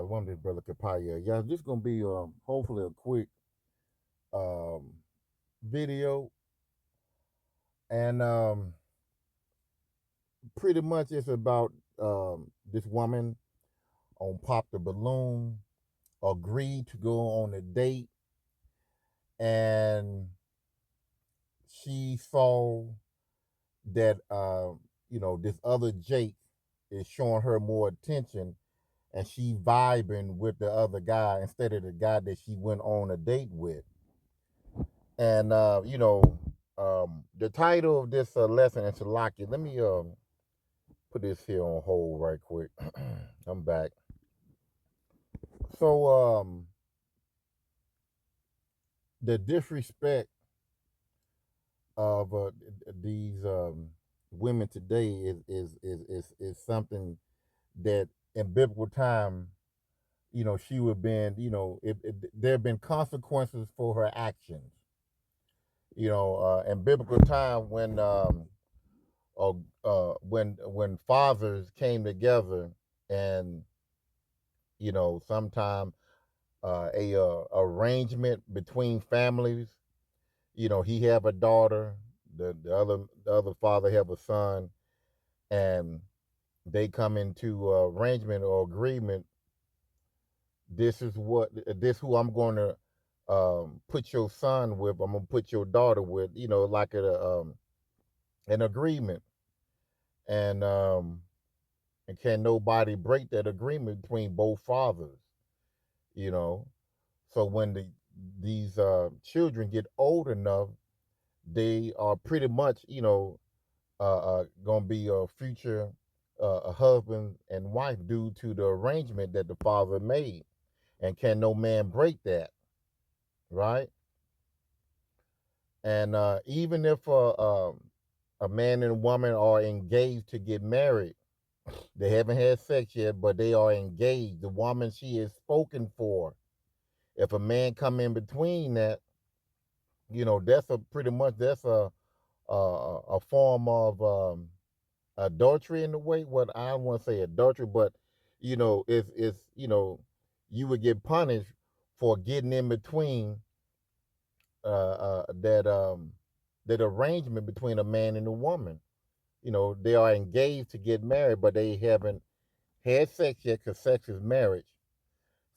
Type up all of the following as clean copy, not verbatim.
One day, Brother Kapaya. Yeah, this gonna be hopefully a quick um video, and pretty much it's about this woman on Pop the Balloon agreed to go on a date, and she saw that this other Jake is showing her more attention, and she vibing with the other guy instead of the guy that she went on a date with. And the title of this lesson in Shalaki. Let me put this here on hold right quick. I'm back. So the disrespect of these women today is something that in biblical time, she would have been, there have been consequences for her actions. In biblical time uh, when fathers came together, and sometime a arrangement between families. He have a daughter, the other father have a son, and they come into arrangement or agreement. This who I'm going to put your son with. I'm gonna put your daughter with. Like an agreement, and can nobody break that agreement between both fathers. You know, so when these children get old enough, they are pretty much gonna be a future a husband and wife due to the arrangement that the father made, and can no man break that, right? And even if a man and woman are engaged to get married, they haven't had sex yet, but they are engaged. The woman, she is spoken for. If a man come in between that, that's a pretty much that's a form of adultery in a way. What I don't want to say adultery, but it's you would get punished for getting in between that arrangement between a man and a woman. They are engaged to get married, but they haven't had sex yet because sex is marriage.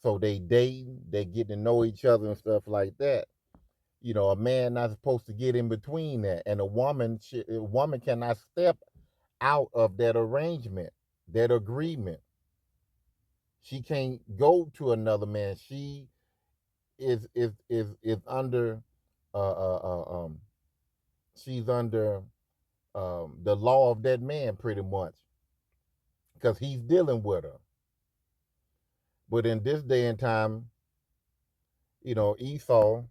So they dating, they getting to know each other and stuff like that. A man not supposed to get in between that, and a woman cannot step out of that arrangement, that agreement. She can't go to another man. She is under she's under the law of that man pretty much, because he's dealing with her. But in this day and time, Esau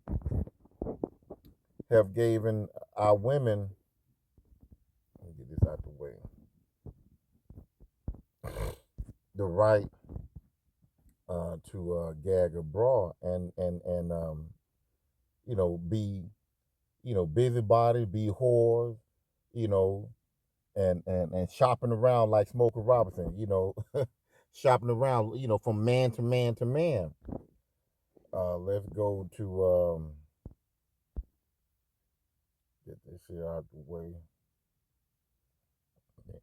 have given our women, let me get this out the way, the right to gag abroad, and be busybody, be whores, you know, and shopping around like Smokey Robinson, shopping around, from man to man to man. Let's go to get this here out the way.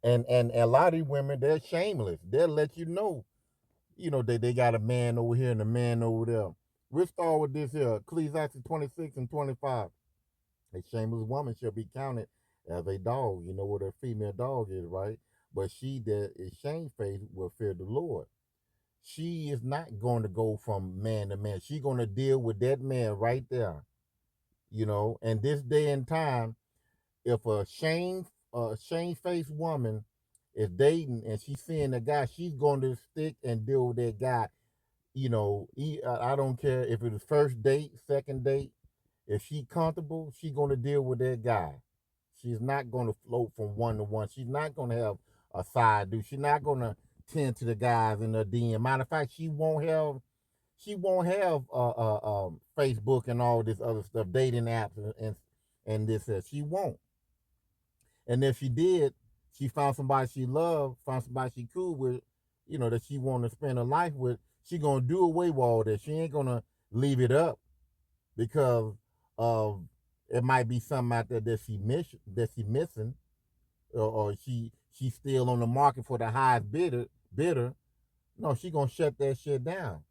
And a lot of these women, they're shameless. They'll let you know, they got a man over here and a man over there. We'll start with this here, Ecclesiastes 26 and 25. A shameless woman shall be counted as a dog. You know what a female dog is, right? But she that is shamefaced will fear the Lord. She is not going to go from man to man. She's going to deal with that man right there. And this day and time, if a shamefaced woman is dating and she's seeing a guy, she's going to stick and deal with that guy. I don't care if it's first date, second date. If she comfortable, she's going to deal with that guy. She's not going to float from one to one. She's not going to have a side dude. She's not going to tend to the guys in her DM. Matter of fact, she won't have Facebook and all this other stuff, dating apps and this. She won't. And if she did, she found somebody she loved, found somebody she cool with, that she want to spend her life with. She gonna do away with all that. She ain't gonna leave it up because of it might be something out there that she missing, or she's still on the market for the highest bidder. No, she gonna shut that shit down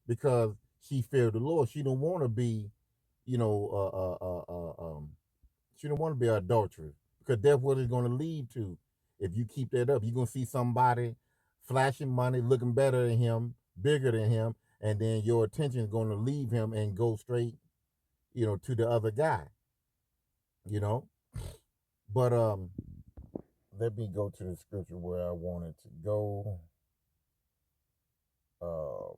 because she feared the Lord. She don't want to be, you know, she don't want to be an adulteress because that's what it's going to lead to. If you keep that up, you're going to see somebody flashing money, looking better than him, bigger than him, and then your attention is going to leave him and go straight, to the other guy, you know. But let me go to the scripture where I wanted to go. Um,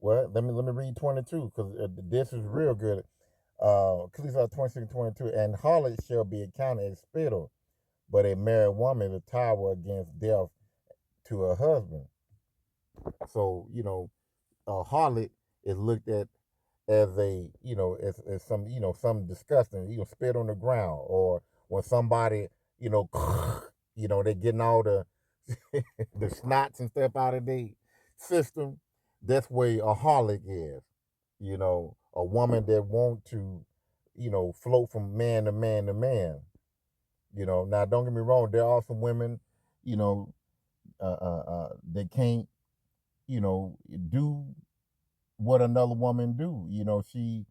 well, let me read 22 because this is real good. Ecclesiastes 26:22, and harlot shall be accounted as spittle, but a married woman is a tower against death to her husband. So, a harlot is looked at as as some, some disgusting, spit on the ground, or when somebody, they're getting all the the snots and stuff out of their system. That's where a harlot is, a woman that want to, float from man to man to man. Now don't get me wrong, there are some women, you know, that can't, do what another woman do. She,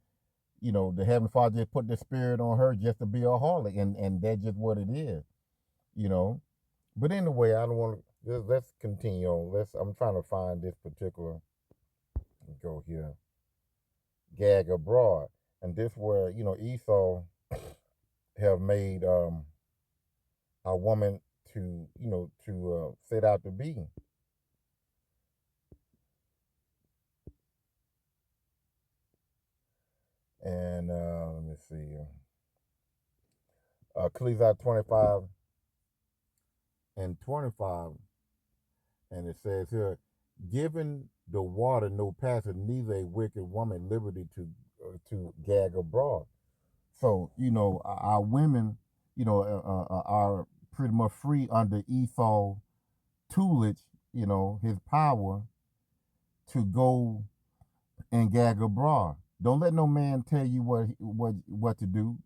the Heavenly Father just put the spirit on her just to be a harlot, and that's just what it is, you know. But anyway, I don't want to. Let's continue on. I'm trying to find this particular. Go here. Gag abroad, and this where Esau have made a woman to set out to be. And let me see. Ecclesiastes 25:25, and it says here, "Given the water no passage, neither a wicked woman liberty to gag abroad." So our women, are pretty much free under Esau tutelage, his power to go and gag abroad. Don't let no man tell you what to do.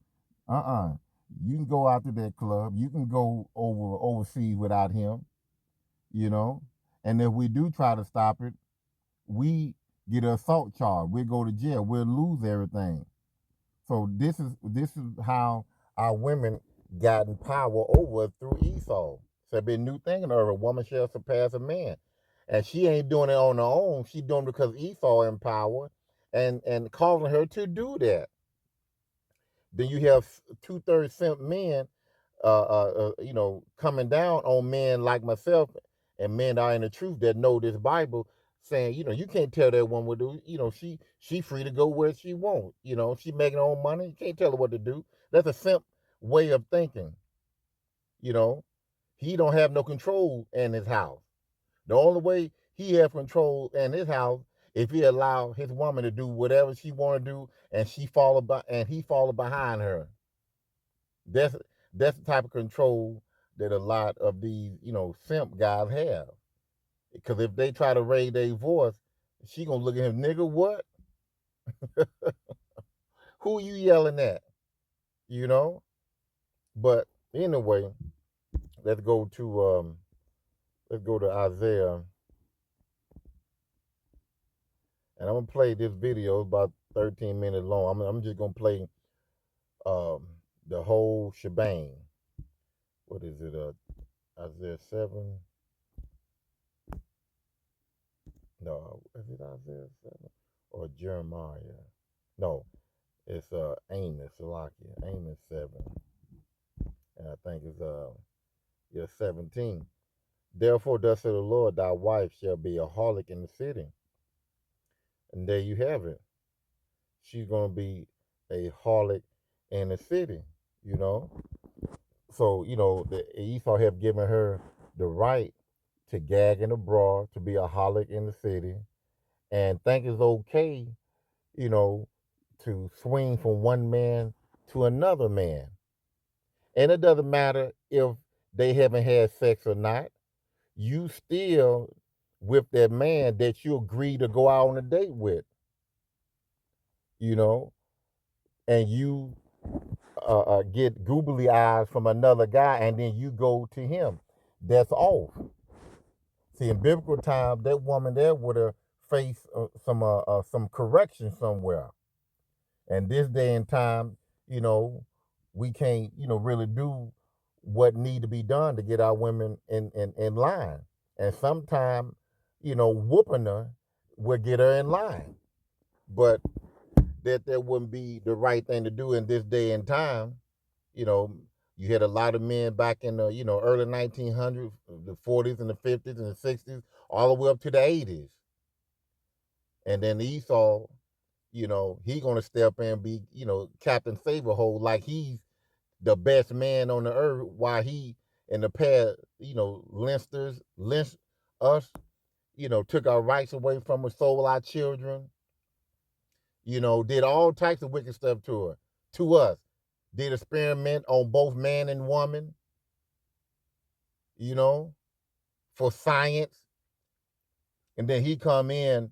You can go out to that club. You can go overseas without him. You know, and if we do try to stop it, we get an assault charge. We go to jail. We'll lose everything. So this is how our women got in power over us through Esau. So it'd be a new thing in her. A woman shall surpass a man. And she ain't doing it on her own. She doing it because Esau in power and causing her to do that. Then you have 2/3 simp men, coming down on men like myself and men that are in the truth that know this Bible, saying, you can't tell that woman what to do. She free to go where she wants. She making her own money. You can't tell her what to do. That's a simp way of thinking. You know, he don't have no control in his house. The only way he have control in his house if he allow his woman to do whatever she want to do, and he follow behind her. That's that's the type of control that a lot of these simp guys have. Because if they try to raise their voice, she gonna look at him, nigga, what? Who you yelling at? You know. But anyway, let's go to Isaiah, and I'm gonna play this video. It's about 13 minutes long. I'm just gonna play the whole shebang. What is it? Isaiah 7. No, is it Isaiah 7 or Jeremiah? No, it's Amos, Amos 7, and I think it's 17. Therefore, thus said the Lord, thy wife shall be a harlot in the city, and there you have it. She's gonna be a harlot in the city, you know. So the Esau have given her the right to gag in abroad, to be a harlot in the city, and think it's okay, you know, to swing from one man to another man. And it doesn't matter if they haven't had sex or not. You still with that man that you agree to go out on a date with, you know, and you get googly eyes from another guy, and then you go to him. That's off. See, in biblical times, that woman there would have faced some correction somewhere. And this day and time, you know, we can't, really do what need to be done to get our women in line. And sometimes, whooping her will get her in line. But that wouldn't be the right thing to do in this day and time. You know, you had a lot of men back in the, early 1900s, the 40s and the 50s and the 60s, all the way up to the 80s. And then Esau, he gonna step in and be, Captain Saberhold, like he's the best man on the earth, while he in the past, lynched us, took our rights away from us, stole our children, did all types of wicked stuff to us, did experiment on both man and woman, you know, for science. And then he come in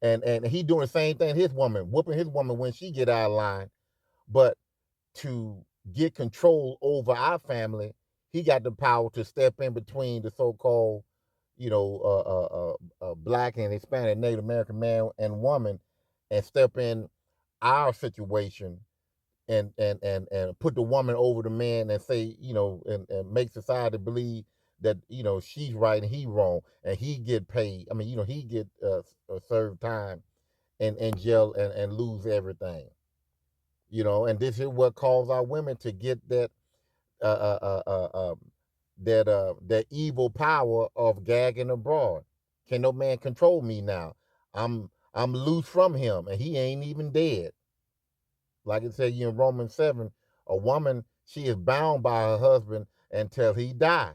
and he doing the same thing his woman, whooping his woman when she get out of line. But to get control over our family, he got the power to step in between the so-called, black and Hispanic Native American man and woman, and step in our situation, and put the woman over the man, and say, and make society believe that, she's right and he wrong, and he get paid. I mean, he get served time and jail, and lose everything. And this is what caused our women to get that that evil power of gagging abroad. Can no man control me now? I'm loose from him, and he ain't even dead. Like it said in Romans 7, a woman, she is bound by her husband until he die.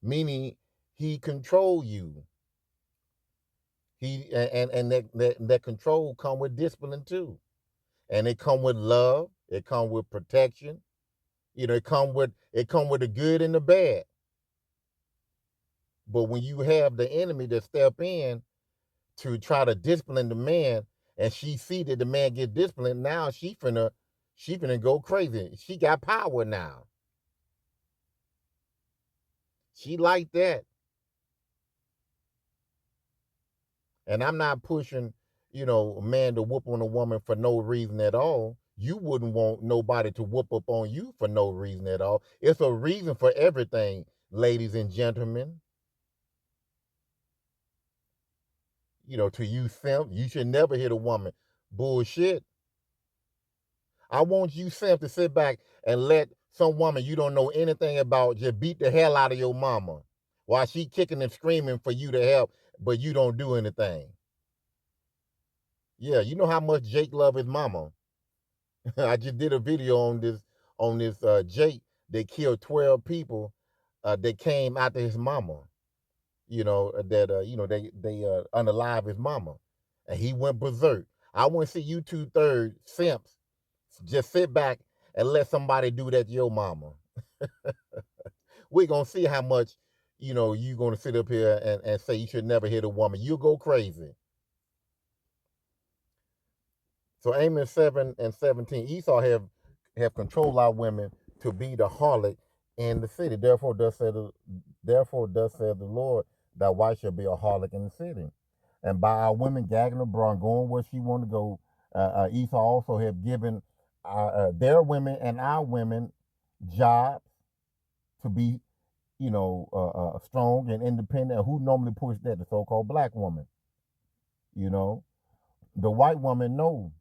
Meaning he control you. He and that control come with discipline too. And it come with love, it come with protection. It come with the good and the bad. But when you have the enemy that step in to try to discipline the man, and she see that the man get disciplined, now she finna go crazy. She got power now. She like that. And I'm not pushing, a man to whoop on a woman for no reason at all. You wouldn't want nobody to whoop up on you for no reason at all. It's a reason for everything, ladies and gentlemen. To you simp, you should never hit a woman. Bullshit. I want you simp to sit back and let some woman you don't know anything about just beat the hell out of your mama while she kicking and screaming for you to help, but you don't do anything. Yeah, you know how much Jake love his mama. I just did a video on this Jake that killed 12 people that came after his mama. They unalive his mama, and he went berserk. I want to see you 2/3 simps just sit back and let somebody do that to your mama. We're gonna see how much you gonna sit up here and say you should never hit a woman. You'll go crazy. So Amos 7 and 17, Esau have controlled our women to be the harlot in the city. Therefore thus said the Lord, thy wife shall be a harlot in the city. And by our women gagging abroad, going where she want to go, Esau also have given their women and our women jobs to be, strong and independent. Who normally push that? The so-called black woman. The white woman knows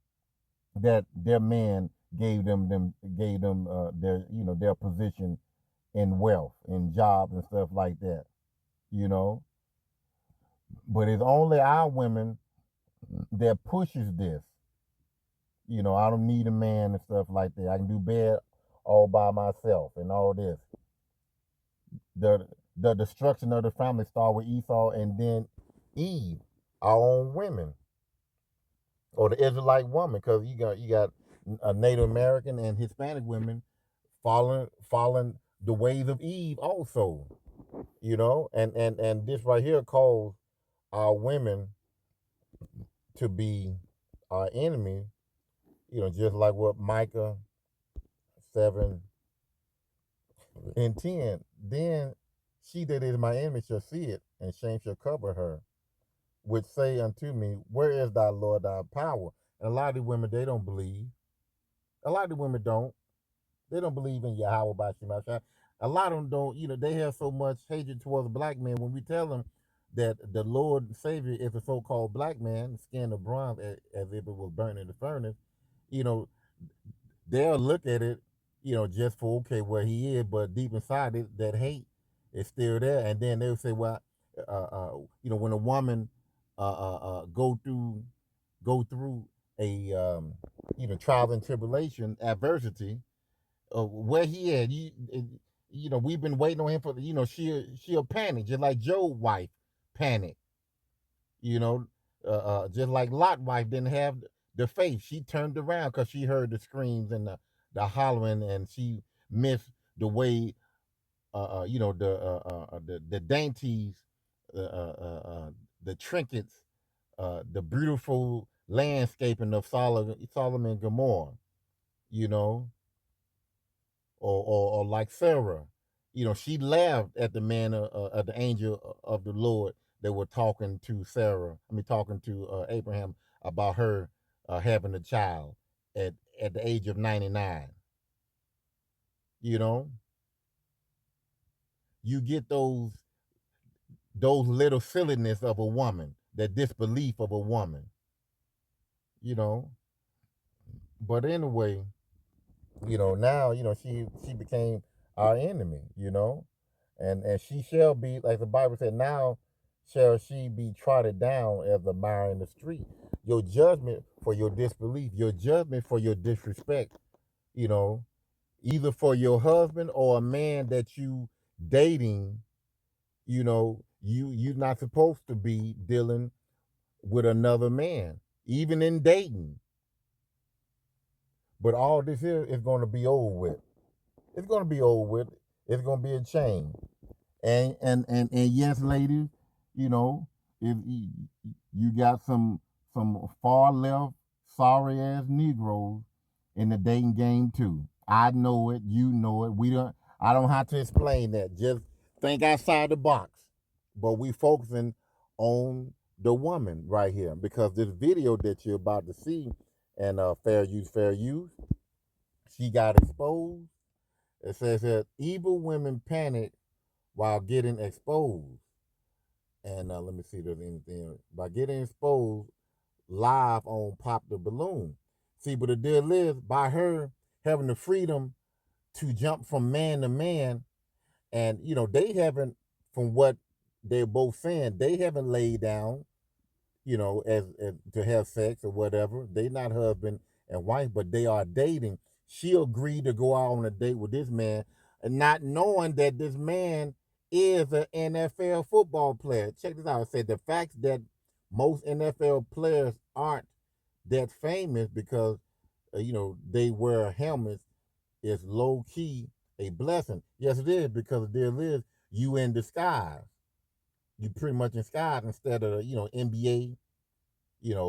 that their man gave them their position in wealth, in jobs and stuff like that. But it's only our women that pushes this. I don't need a man and stuff like that. I can do bad all by myself and all this. The destruction of the family started with Esau and then Eve, our own women, or the Israelite woman, because you got a Native American and Hispanic women following the ways of Eve also. And this right here calls our women to be our enemy, just like what Micah 7:10. Then she that is my enemy shall see it, and shame shall cover her, which say unto me, where is thy Lord thy power? And a lot of the women, they don't believe. A lot of the women don't. They don't believe in Yahweh by Shemashah. A lot of them don't, they have so much hatred towards black men. When we tell them that the Lord and Savior is a so-called black man, skin of bronze, as if it was burnt in the furnace, you know, they'll look at it, just for, okay, where he is, but deep inside it, that hate is still there. And then they'll say, well, when a woman go through a trial and tribulation, adversity, where he at, we've been waiting on him for, she'll panic, just like Job's wife panicked, just like Lot's wife didn't have the faith. She turned around because she heard the screams and the hollering, and she missed the way, the dainties, the trinkets, the beautiful landscaping of Solomon and Gomorrah, you know, or like Sarah, she laughed at the man, of the angel of the Lord that were talking to Sarah. I mean, talking to Abraham about her having a child at the age of 99. You know, you get those little silliness of a woman, that disbelief of a woman. You know, but anyway, now she became our enemy. And she shall be, like the Bible said, now shall she be trodden down as the mire in the street. Your judgment for your disbelief, your judgment for your disrespect, you know, either for your husband or a man that you dating, you're not supposed to be dealing with another man, even in dating. But all this here is going to be over with. It's going to be over with. It's going to be a change. And yes, ladies, if you got some far left sorry ass Negroes in the dating game too. I know it, you know it. I don't have to explain that. Just think outside the box. But we focusing on the woman right here, because this video that you're about to see, and fair use, she got exposed. It says that evil women panic while getting exposed. And let me see if there's anything. By getting exposed live on Pop the Balloon. See, but the deal is, by her having the freedom to jump from man to man, and, they haven't, from what they're both saying, they haven't laid down, as to have sex or whatever. They not husband and wife, but they are dating. She agreed to go out on a date with this man, and not knowing that this man is an NFL football player. Check this out. It said the fact that most NFL players aren't that famous because, they wear helmets is low key a blessing. Yes, it is, because the deal is, you in disguise. You pretty much in disguise, instead of, NBA,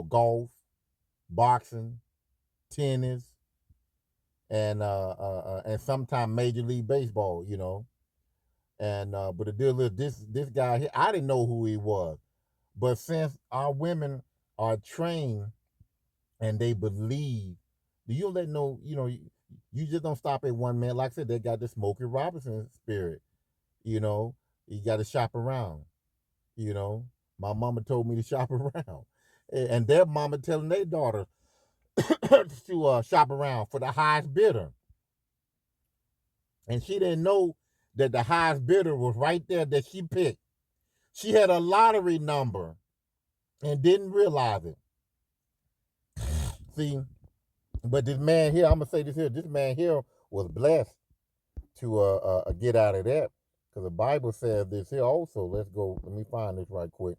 golf, boxing, tennis, and sometimes Major League Baseball, And but the deal is, this guy here, I didn't know who he was, but since our women are trained and they believe, you let know, you just don't stop at one man. Like I said, they got the Smokey Robinson spirit. You got to shop around. My mama told me to shop around, and their mama telling their daughter to shop around for the highest bidder. And she didn't know that the highest bidder was right there that she picked. She had a lottery number and didn't realize it. See, but this man here, I'm gonna say this here. This man here was blessed to get out of that, because the Bible says this here also. Let's go. Let me find this right quick.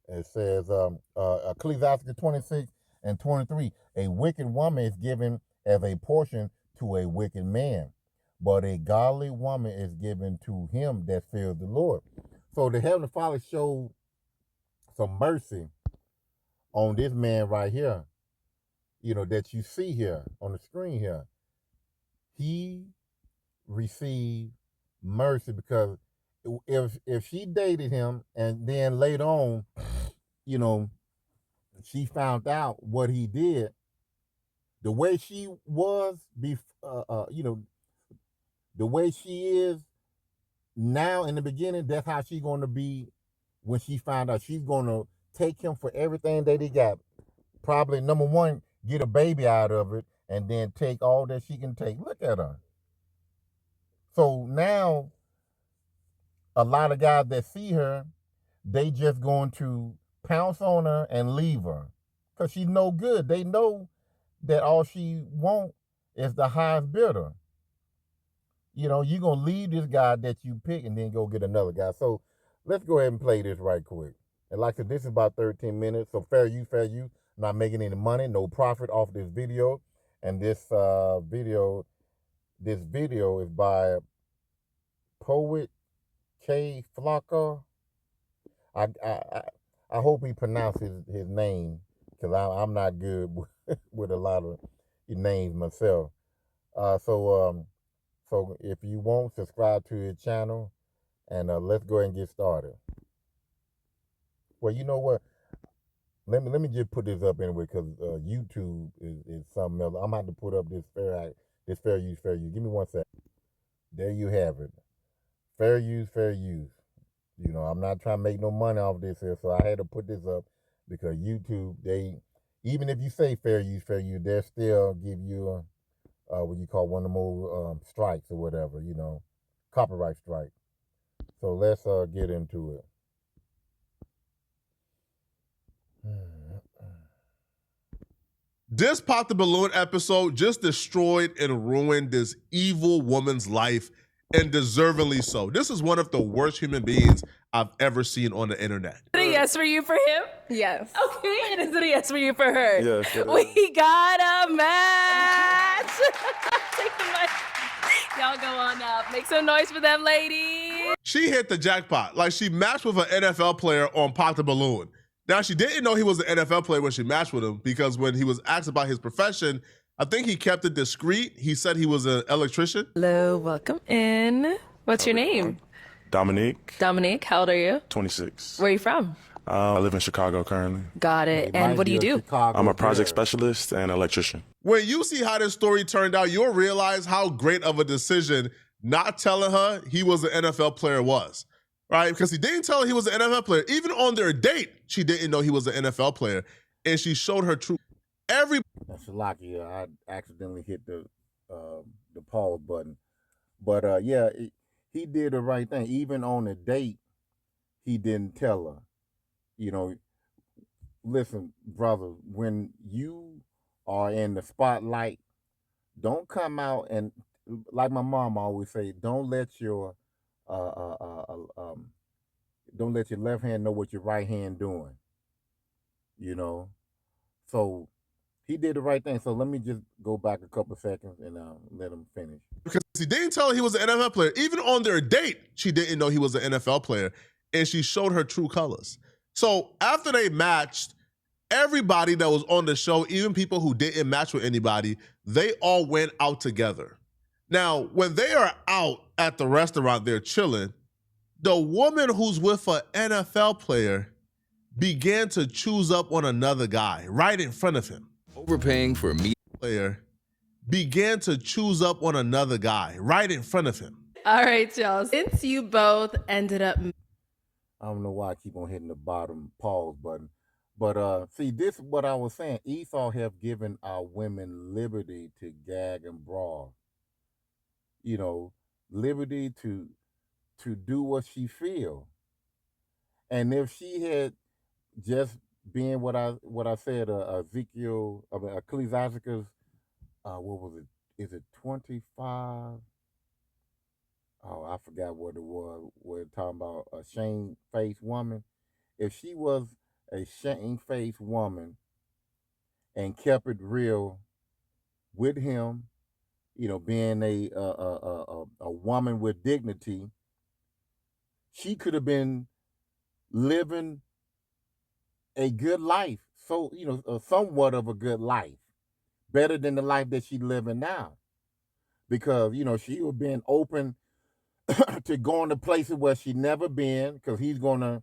It says, Ecclesiastes 26:23, a wicked woman is given as a portion to a wicked man, but a godly woman is given to him that fears the Lord. So the Heavenly Father showed some mercy on this man right here, that you see here on the screen here. He received mercy because if she dated him and then later on, she found out what he did, the way she was, the way she is now in the beginning, that's how she's going to be when she found out. She's going to take him for everything that he got. Probably, number one, get a baby out of it, and then take all that she can take. Look at her. So now, a lot of guys that see her, they just going to pounce on her and leave her because she's no good. They know that all she want is the highest bidder. You're going to leave this guy that you pick and then go get another guy. So let's go ahead and play this right quick. And like I said, this is about 13 minutes. So fair use. Not making any money, no profit off this video. And this video is by Poet K. Flocka. I hope he pronounces his name because I'm not good with a lot of names myself. So if you want, subscribe to his channel, and let's go ahead and get started. Well, you know what? Let me just put this up anyway because YouTube is something else. I'm about to put up this fair use. Give me 1 second. There you have it. Fair use. I'm not trying to make no money off this here, so I had to put this up because YouTube, even if you say fair use, they'll still give you what you call one of the more strikes or whatever, copyright strike. So let's get into it. This Pop the Balloon episode just destroyed and ruined this evil woman's life, and deservingly so. This is one of the worst human beings I've ever seen on the internet. Is it a yes for you for him? Yes. Okay, and is it a yes for you for her? Yes. We got a match. Take the mic. Y'all go on up. Make some noise for them, ladies. She hit the jackpot. Like, she matched with an NFL player on Pop the Balloon. Now, she didn't know he was an NFL player when she matched with him because when he was asked about his profession, I think he kept it discreet. He said he was an electrician. Hello, welcome in. What's your name? Dominique, How old are you? 26. Where are you from? I live in Chicago currently. Got it. And what do you do? I'm a project specialist and electrician. When you see how this story turned out, you'll realize how great of a decision not telling her he was an NFL player was, right? Because he didn't tell her he was an NFL player. Even on their date, she didn't know he was an NFL player. And she showed her true. That's lucky. I accidentally hit the pause button. But he did the right thing. Even on the date, he didn't tell her. Listen, brother, when you are in the spotlight, don't come out and, like my mom always say, don't let your left hand know what your right hand doing. So he did the right thing. So let me just go back a couple seconds and let him finish. Because he didn't tell her he was an NFL player. Even on their date, she didn't know he was an NFL player. And she showed her true colors. So after they matched, everybody that was on the show, even people who didn't match with anybody, they all went out together. Now, when they are out at the restaurant, they're chilling, the woman who's with an NFL player began to choose up on another guy right in front of him. Overpaying for a meat player began to choose up on another guy right in front of him. All right, y'all. Since you both ended up... I don't know why I keep on hitting the bottom pause button. But see, this is what I was saying. Esau have given our women liberty to gag and brawl. Liberty to do what she feel. And if she had just been what I said, Ecclesiasticus, what was it? Is it 25? Oh, I forgot what it was. We're talking about a shame-faced woman. If she was a shame-faced woman and kept it real with him, being a woman with dignity, she could have been living a good life. So, somewhat of a good life, better than the life that she's living now. Because, she was being open to going to places where she never been, because he's gonna,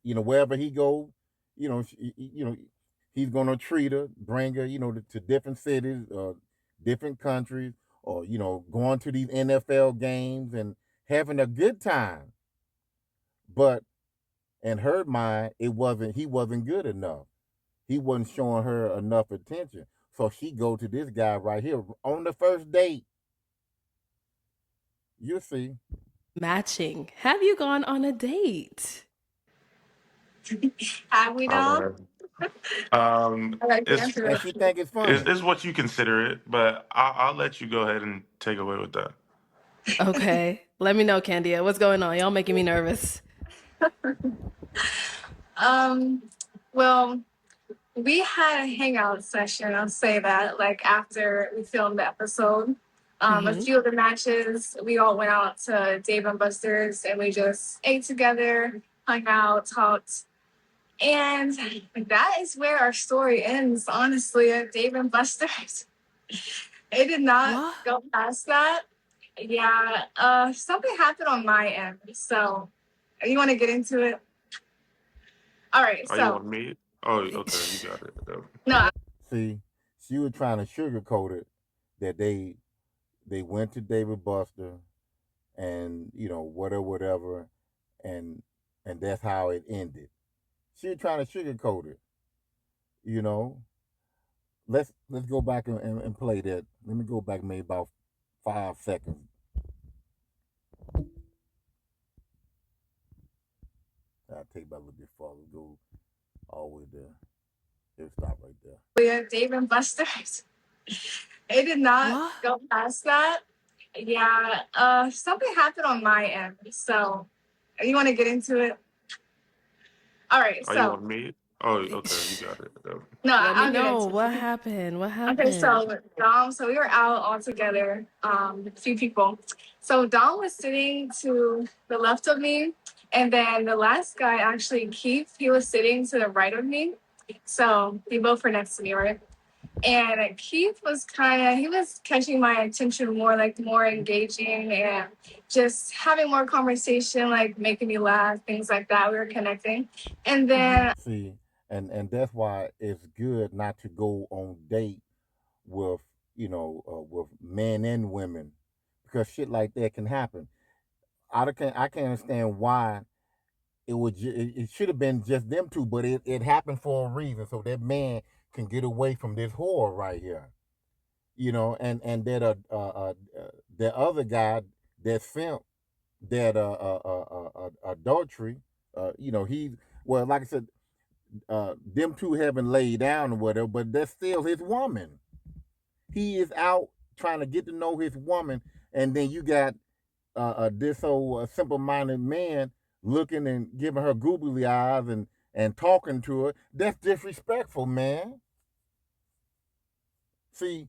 wherever he go, he's gonna treat her, bring her, to different cities or different countries, or going to these NFL games and having a good time. But in her mind, he wasn't good enough. He wasn't showing her enough attention. So she go to this guy right here on the first date. You see. Matching. Have you gone on a date? Have we All now? right. Um, I like the it's answer. And she think it's funny. it's what you consider it, but I'll let you go ahead and take away with that. Okay. Let me know, Candia. What's going on? Y'all making me nervous. Um, well, we had a hangout session, I'll say that, like after we filmed the episode. A few of the matches, we all went out to Dave and Buster's and we just ate together, hung out, talked. And that is where our story ends, honestly, at Dave and Buster's. It did not What? go past that. Yeah, something happened on my end. So, you want to get into it? All right, Oh, you so want me? Oh, okay, you got it. no, See, she was trying to sugarcoat it that they went to David Buster and whatever, and that's how it ended. She was trying to sugarcoat it. You know, let's go back and play that. Let me go back maybe about 5 seconds. I'll take about a little bit farther. Go all the way there. It'll stop right there. yeah, Dave and Buster's. It did not What? go past that. Yeah, something happened on my end. So, you want to get into it? All right, Oh, you so want me? Oh, okay, you got it. no, Let me I'll get know. into What it. happened? What Okay, happened? so so we were out all together, a few people. So Dom was sitting to the left of me, and then the last guy, actually Keith, he was sitting to the right of me. So they both were next to me, right? And Keith was he was catching my attention more, like more engaging and just having more conversation, like making me laugh, things like that. We were connecting. And then See, and that's why it's good not to go on date with with men and women, because shit like that can happen. I can't understand why it should have been just them two, but it happened for a reason, so that man can get away from this whore right here. And that the other guy, that simp, that adultery, he, well, like I said, them two haven't laid down or whatever, but that's still his woman. He is out trying to get to know his woman, and then you got this old simple-minded man looking and giving her googly eyes and talking to her. That's disrespectful, man. See,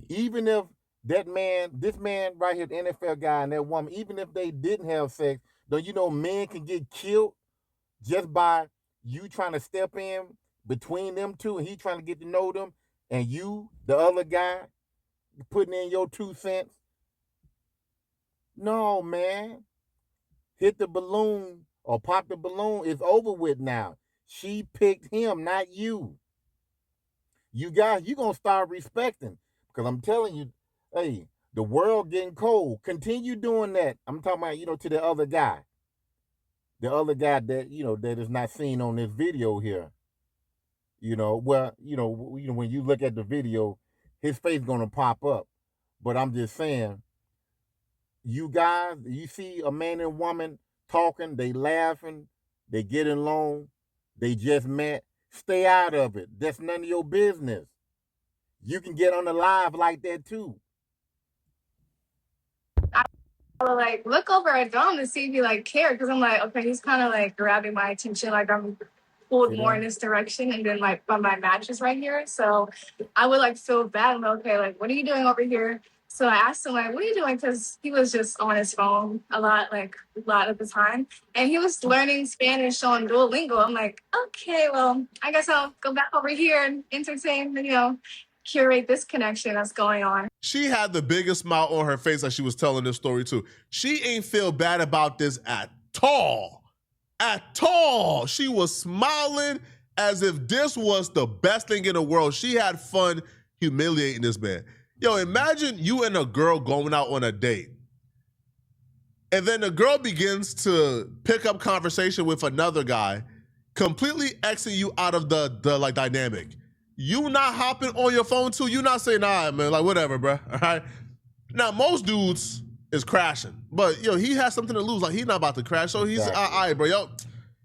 even if this man right here, the NFL guy and that woman, even if they didn't have sex, don't you know men can get killed just by you trying to step in between them two, and he trying to get to know them, and you, the other guy, putting in your 2 cents? No, man. Hit the balloon or pop the balloon. It's over with now. She picked him, not you. You guys, you gonna start respecting, because I'm telling you, hey, the world getting cold. Continue doing that. I'm talking about, to the other guy. The other guy that, that is not seen on this video here. Well, when you look at the video, his face gonna pop up. But I'm just saying, you guys, you see a man and woman talking, they laughing, they getting along, they just met. Stay out of it. That's none of your business. You can get on the live like that too. I would like look over at Dom to see if he like cared, because I'm like, okay, he's kind of like grabbing my attention, like I'm pulled See more in that? this direction, and then like but my match is right here. So I would like feel bad. I'm like, okay, like what are you doing over here? So I asked him like, what are you doing? Because he was just on his phone a lot of the time. And he was learning Spanish on Duolingo. I'm like, okay, well, I guess I'll go back over here and entertain, curate this connection that's going on. She had the biggest smile on her face as she was telling this story too. She ain't feel bad about this at all. At all. She was smiling as if this was the best thing in the world. She had fun humiliating this man. Yo, imagine you and a girl going out on a date. And then the girl begins to pick up conversation with another guy, completely Xing you out of the like dynamic. You not hopping on your phone too. You not saying, nah, man, like whatever, bro. All right. Now, most dudes is crashing, but yo, he has something to lose. Like he's not about to crash, so he's all right, bro. Yo,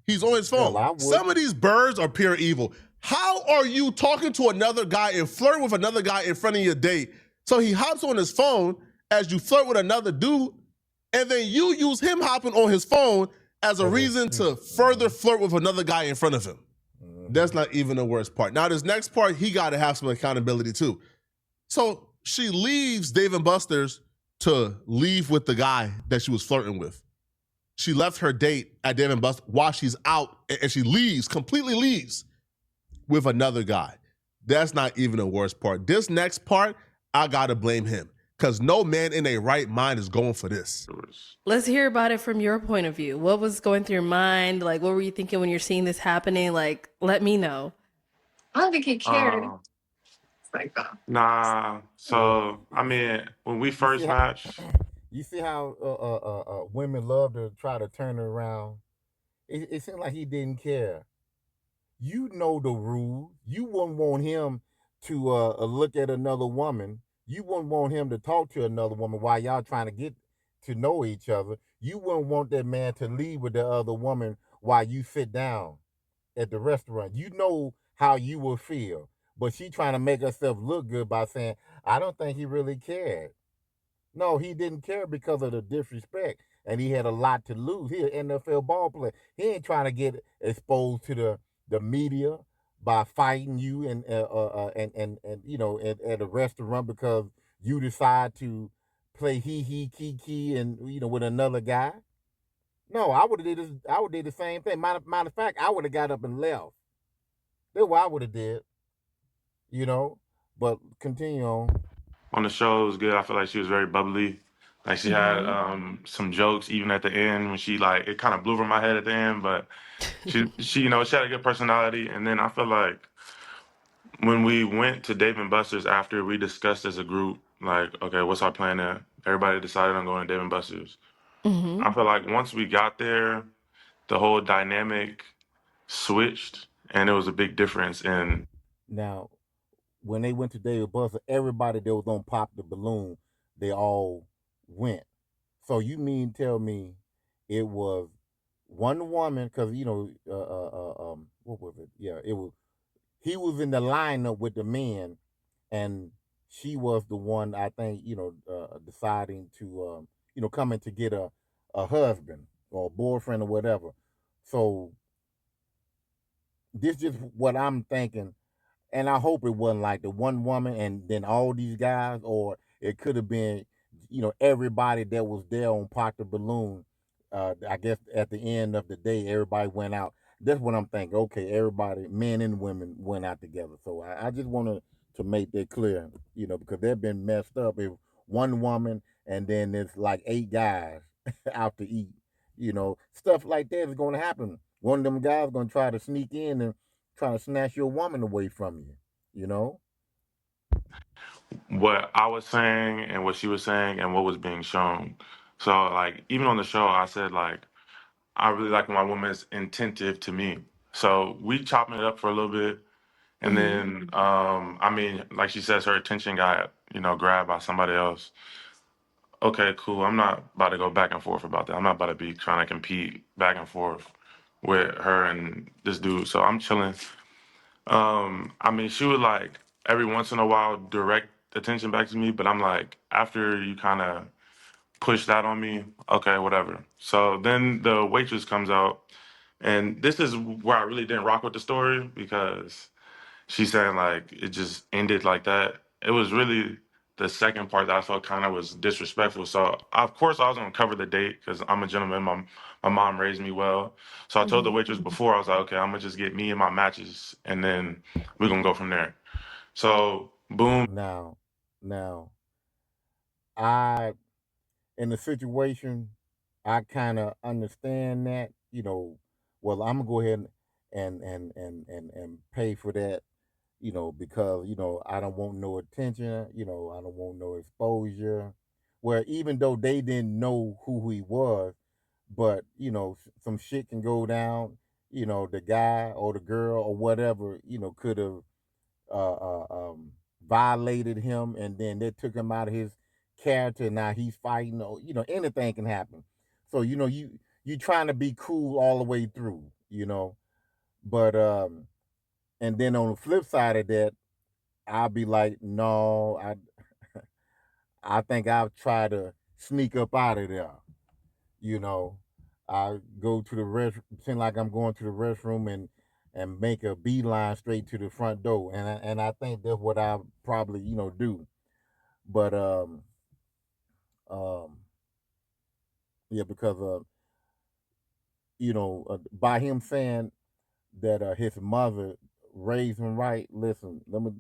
he's on his phone. Hell, I would. Some of these birds are pure evil. How are you talking to another guy and flirting with another guy in front of your date? So he hops on his phone as you flirt with another dude, and then you use him hopping on his phone as a reason to further flirt with another guy in front of him. That's not even the worst part. Now, this next part, he got to have some accountability too. So she leaves Dave & Buster's to leave with the guy that she was flirting with. She left her date at Dave & Buster's while she's out, and she leaves, completely leaves with another guy. That's not even the worst part. This next part, I got to blame him because no man in a right mind is going for this. Let's hear about it from your point of view. What was going through your mind? Like, what were you thinking when you're seeing this happening? Like, let me know. I don't think he cared. It's like, Nah. So I mean, when we first matched, You see how women love to try to turn it around? It seemed like he didn't care. You know the rules. You wouldn't want him to look at another woman. You wouldn't want him to talk to another woman while y'all trying to get to know each other. You wouldn't want that man to leave with the other woman while you sit down at the restaurant. You know how you will feel. But she trying to make herself look good by saying, I don't think he really cared. No, he didn't care because of the disrespect, and he had a lot to lose. He an NFL ball player. He ain't trying to get exposed to the media by fighting you and at a restaurant because you decide to play he kiki and with another guy. No, I would have did this. I would did the same thing. Matter of fact, I would have got up and left. That's what I would have did. But continue on the show, it was good. I feel like she was very bubbly. Like she had some jokes even at the end when she like it kind of blew over my head at the end, but she she had a good personality. And then I feel like when we went to Dave & Buster's after, we discussed as a group like, okay, what's our plan there? Everybody decided on going to Dave & Buster's. I feel like once we got there, the whole dynamic switched, and it was a big difference. And now. When they went to David Buster, everybody that was on Pop the Balloon, they all went. So you mean tell me it was one woman? Because what was it? Yeah, it was. He was in the lineup with the men, and she was the one I think deciding to coming to get a husband or a boyfriend or whatever. So this is what I'm thinking. And I hope it wasn't like the one woman and then all these guys, or it could have been, everybody that was there on Pop the Balloon. I guess at the end of the day, everybody went out. That's what I'm thinking. Okay, everybody, men and women, went out together. So I just wanted to make that clear, because they've been messed up. If one woman and then there's like 8 guys out to eat, stuff like that is going to happen. One of them guys going to try to sneak in and trying to snatch your woman away from you, what I was saying and what she was saying and what was being shown. So like even on the show, I said like I really like when my woman's attentive to me. So we chopping it up for a little bit, and then I mean, like she says, her attention got grabbed by somebody else. Okay, cool. I'm not about to go back and forth about that. I'm not about to be trying to compete back and forth with her and this dude. So I'm chilling. I mean, she would like every once in a while direct attention back to me, but I'm like, after you kind of push that on me, okay, whatever. So then the waitress comes out, And this is where I really didn't rock with the story because she's saying like it just ended like that. It was really the second part that I felt kind of was disrespectful. So of course I was gonna cover the date because I'm a gentleman. My mom raised me well. So I told the waitress before, I was like, okay, I'm gonna just get me and my matches and then we're gonna go from there. So boom. Now, I in the situation, I kind of understand that. Well, I'm gonna go ahead and pay for that. Because I don't want no attention. I don't want no exposure. Where even though they didn't know who he was, but some shit can go down. The guy or the girl or whatever could have uh, uh, um, violated him, and then they took him out of his character. Now he's fighting, or anything can happen. So you trying to be cool all the way through, but and then on the flip side of that, I'll be like, no, I think I'll try to sneak up out of there. You know, I go to the pretend like I'm going to the restroom and make a beeline straight to the front door, and I think that's what I probably do. But um yeah, because by him saying that his mother raised him right. Listen, let me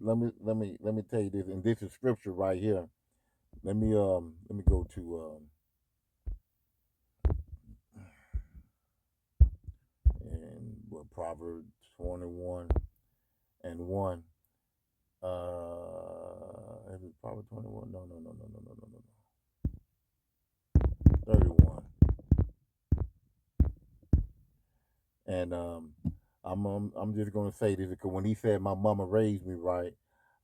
tell you this, and this is scripture right here. Let me go to and what Proverbs 21:1. Is it Proverbs 21? No. 31. And I'm just gonna say this because when he said my mama raised me right,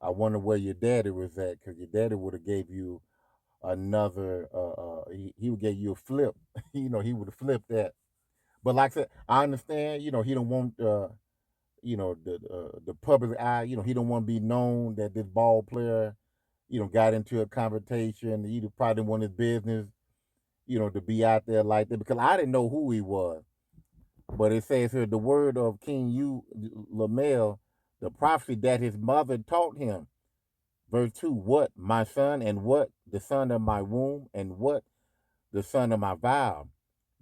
I wonder where your daddy was at, because your daddy would have gave you another. He would give you a flip. He would have flipped that. But like I said, I understand. He don't want the public eye. He don't want to be known that this ball player got into a confrontation. He probably didn't want his business to be out there like that, because I didn't know who he was. But it says here, the word of King Lamel, the prophecy that his mother taught him. Verse 2, what, my son, and what, the son of my womb, and what, the son of my vow.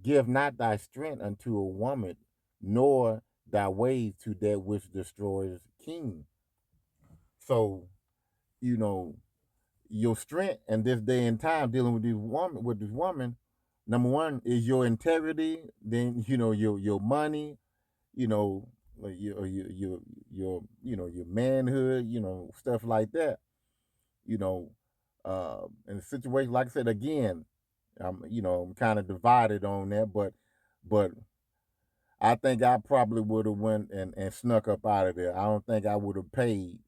Give not thy strength unto a woman, nor thy ways to that which destroys king. So, your strength in this day and time dealing with this woman, number one is your integrity, then your money, like your manhood, stuff like that. In a situation like I said again, I'm kind of divided on that, but I think I probably would have went and snuck up out of there. I don't think I would have paid,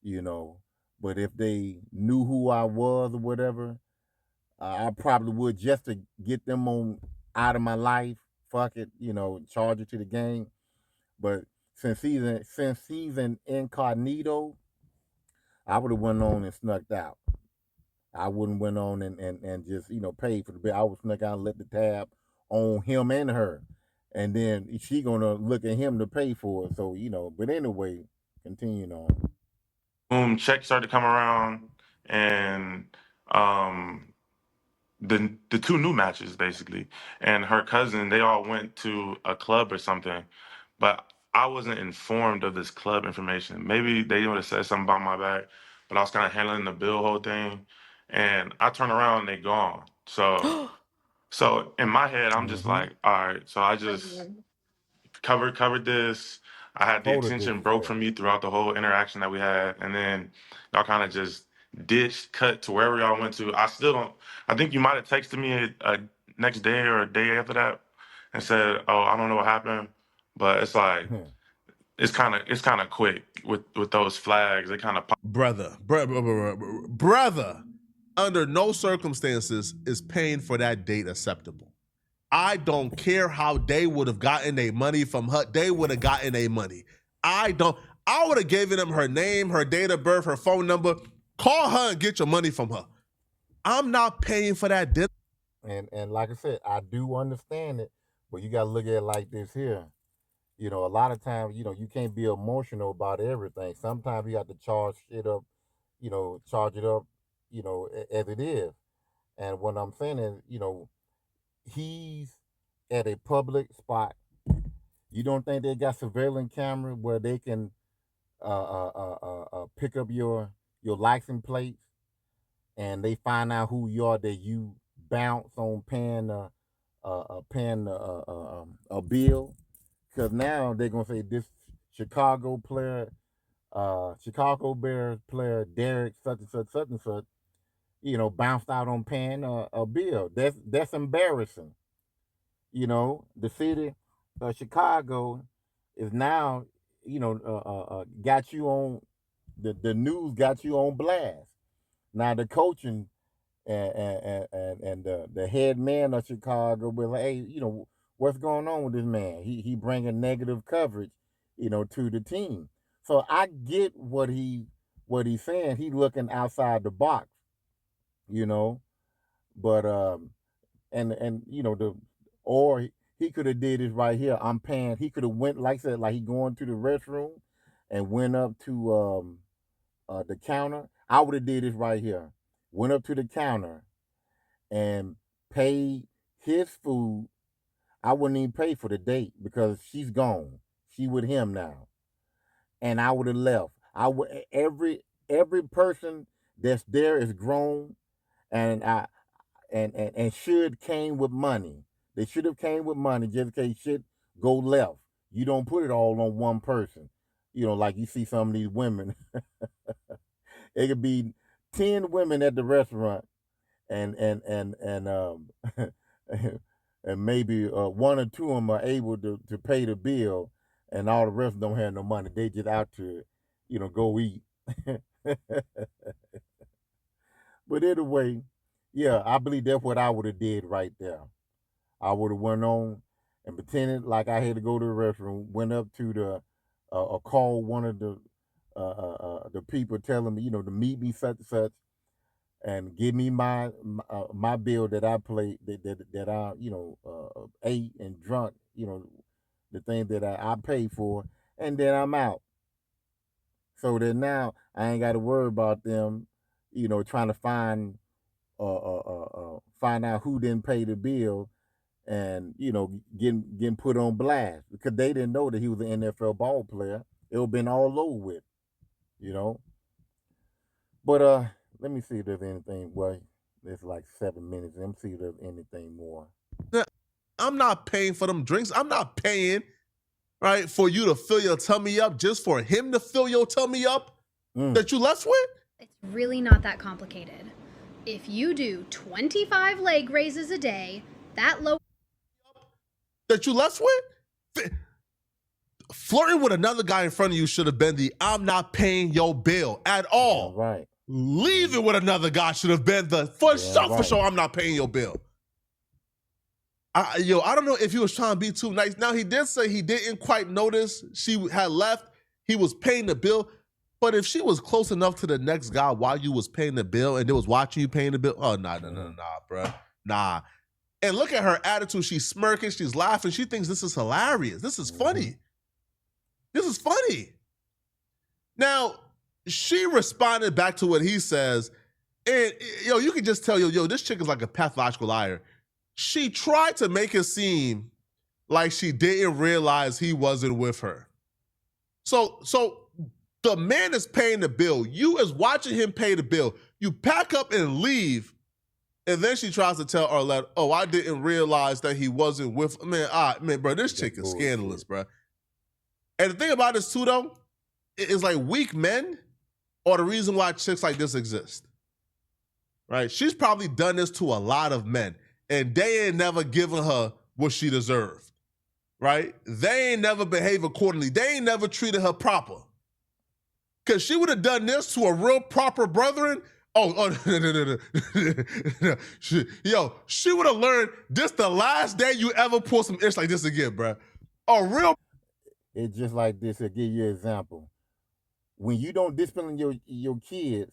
you know. But if they knew who I was or whatever, I probably would, just to get them on out of my life. Fuck it, charge it to the game. But since he's an incognito, I would have went on and snuck out. I wouldn't went on and just paid for the bill. I would snuck out and let the tab on him and her, and then she gonna look at him to pay for it. So but anyway, continuing on. Boom, checks started to come around, and um, the two new matches basically, and her cousin, they all went to a club or something, but I wasn't informed of this club information. Maybe they would have said something about my back, but I was kind of handling the bill whole thing, and I turn around and they gone. So in my head, I'm just Mm-hmm. like, all right. So I just covered this. I had the Hold it attention this broke way. from me throughout the whole interaction that we had, and then y'all kind of just ditched, cut to wherever y'all went to. I still don't. I think you might have texted me a next day or a day after that and said, "Oh, I don't know what happened," but it's like it's kind of quick with those flags. They kind of pop. Brother, under no circumstances is paying for that date acceptable. I don't care how they would have gotten their money from her. They would have gotten their money. I would have given them her name, her date of birth, her phone number. Call her and get your money from her. I'm not paying for that dinner. And like I said, I do understand it, but you gotta look at it like this here. A lot of times, you can't be emotional about everything. Sometimes you have to charge shit up, charge it up, as it is. And what I'm saying is, he's at a public spot. You don't think they got surveillance camera where they can pick up your license plates and they find out who you are, that you bounce on paying a bill? Because now they're gonna say this Chicago player, Chicago Bears player Derek such and such, bounced out on paying a bill. That's embarrassing. The city of Chicago is now, got you on the news, got you on blast. Now the coaching and the head man of Chicago was like, hey, what's going on with this man? He bringing negative coverage, to the team. So I get what he's saying. He looking outside the box, you know, but and the or he could have did this right here. I'm paying. He could have went, like I said, like he going to the restroom and went up to the counter. I would have did this right here. Went up to the counter and paid his food. I wouldn't even pay for the date because she's gone. She with him now, and I would have left. I would every person that's there is grown, and I and should came with money. They should have came with money just in case shit go left. You don't put it all on one person. Like you see some of these women. It could be 10 women at the restaurant, and and maybe one or two of them are able to pay the bill, and all the rest don't have no money. They just out to, go eat. But anyway, yeah, I believe that's what I would have did right there. I would have went on and pretended like I had to go to the restroom. Went up to the called one of the people telling me, to meet me such and such, and give me my bill that I played that I ate and drunk, the thing that I paid for, and then I'm out. So that now I ain't got to worry about them, trying to find out who didn't pay the bill, and getting put on blast because they didn't know that he was an NFL ball player. It would have been all over with, you know. But let me see if there's anything. Well, there's like 7 minutes. Let me see if there's anything more. I'm not paying for them drinks. I'm not paying, right, for you to fill your tummy up just for him to fill your tummy up that you left with. It's really not that complicated. If you do 25 leg raises a day, that you left with, flirting with another guy in front of you should have been the I'm not paying your bill at all. Yeah, right. Leaving with another guy should have been the for sure I'm not paying your bill. I don't know if he was trying to be too nice. Now, he did say he didn't quite notice she had left. He was paying the bill. But if she was close enough to the next guy while you was paying the bill and they was watching you paying the bill, oh, nah, bro. Nah. And look at her attitude. She's smirking. She's laughing. She thinks this is hilarious. This is funny. This is funny. Now, she responded back to what he says. And, you can just tell, this chick is like a pathological liar. She tried to make it seem like she didn't realize he wasn't with her. So the man is paying the bill. You is watching him pay the bill. You pack up and leave. And then she tries to tell Arlette, oh, I didn't realize that he wasn't with, man, bro, this chick is scandalous, bro. And the thing about this too, though, is like weak men are the reason why chicks like this exist, right? She's probably done this to a lot of men, and they ain't never given her what she deserved, right? They ain't never behaved accordingly. They ain't never treated her proper. Because she would have done this to a real proper brethren. No. She would have learned this the last day you ever pull some ish like this again, bro. It's just like this. I'll give you an example. When you don't discipline your kids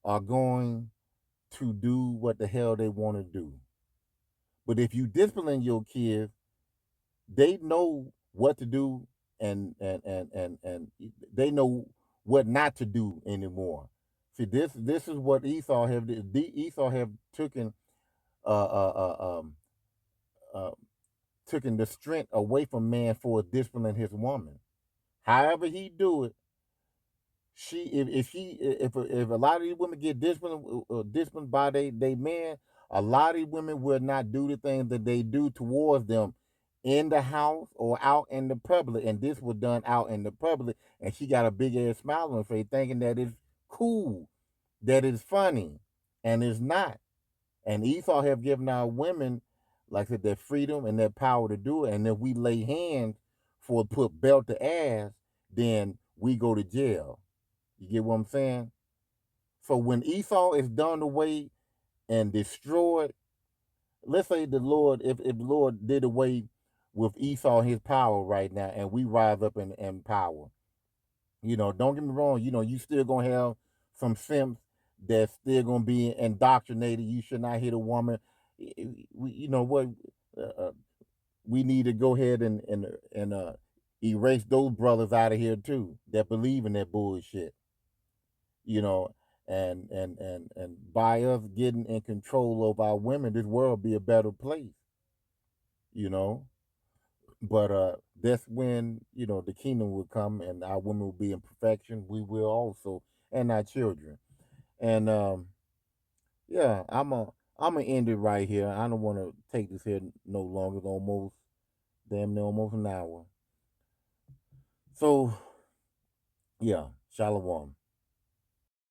are going to do what the hell they want to do. But if you discipline your kids, they know what to do, and they know what not to do anymore. See, this is what Esau have Esau have taken uh uh uh um uh taken the strength away from man for disciplining his woman. However he do it, she if she if a lot of these women get disciplined by they man, a lot of these women will not do the things that they do towards them in the house or out in the public. And this was done out in the public, and she got a big ass smile on her face, thinking that it's cool, that it's funny, and it's not. And Esau have given our women, like I said, their freedom and their power to do it. And if we lay hands for put belt to ass, then we go to jail. You get what I'm saying? So when Esau is done away and destroyed, let's say the Lord, if the Lord did away with Esau and his power right now, and we rise up in power, don't get me wrong, you still gonna have some simps that's still gonna be indoctrinated. You should not hit a woman. You know what? Uh, we need to go ahead and erase those brothers out of here too that believe in that bullshit. You know, and by us getting in control of our women, this world be a better place. You know, but that's when the kingdom will come and our women will be in perfection. We will also, and our children. And yeah, I'm gonna end it right here. I don't want to take this here no longer. It's almost damn near almost an hour. So yeah, shalom.